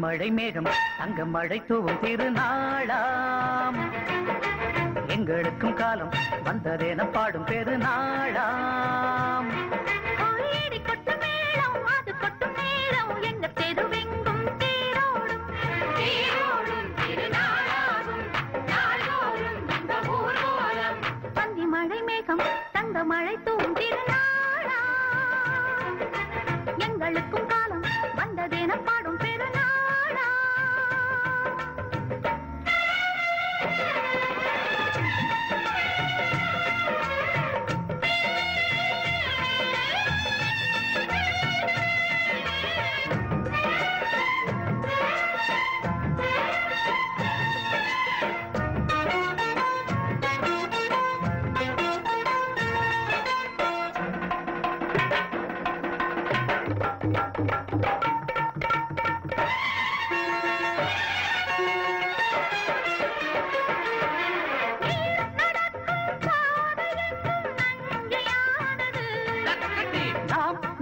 மழை மேகம் தங்க மழை தூவும் திருநாளாம் எங்களுக்கும் காலம் வந்ததென பாடும் பெருநாளாம் மழை மேகம் தங்க மழை தூவும் திருநாளா எங்களுக்கும் காலம் வந்ததென பாடும் பெருநாளா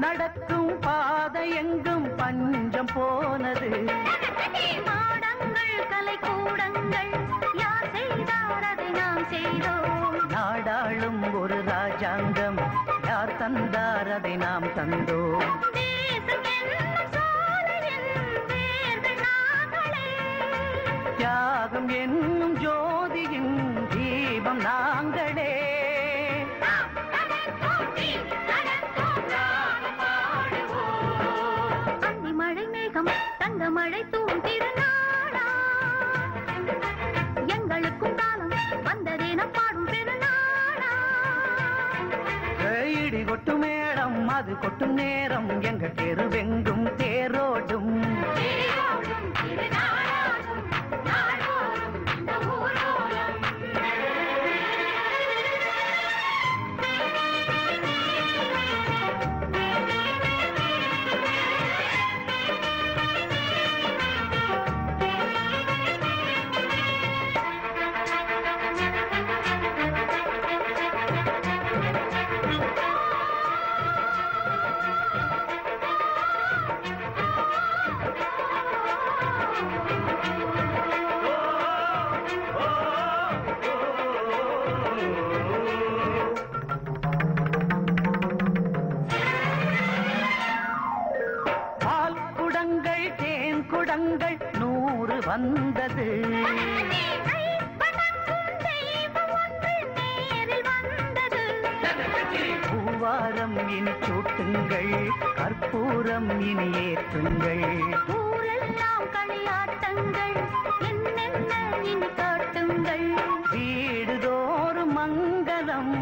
நடக்கும் பாதை எங்கும் பஞ்சம் போனது மாடங்கள் கலை கூடங்கள் யார் செய்தார் அதை நாம் செய்தோம் நாடாளும் ஒரு ராஜாங்கம் யார் தந்தார் அதை நாம் தந்தோம் தியாகம் என்னும் ஜோதியின் தீபம் நாங்களே மழை மேகம் தங்க மழை தூவும் திருநாளா எங்களுக்கும் காலம் வந்ததென பாடும் பெருநாளா இடி கொட்டும் மேடம் அது கொட்டும் நேரம் எங்க தெருவெங்கும் தேரோடும் குடங்கள் 100 வந்தது பூவாரம் இனி சூட்டுங்கள் கற்பூரம் இனி ஏற்றுங்கள் ஊரெல்லாம் களியாட்டங்கள் என்னென்ன இனி காட்டுங்கள் வீடுதோறும் மங்களம்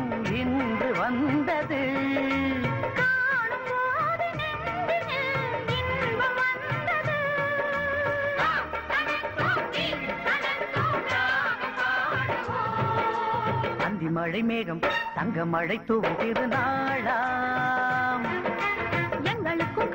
இன்று வந்தது மழை மேகம் தங்க மழை தூவும் திருநாளாம் எங்களுக்கும்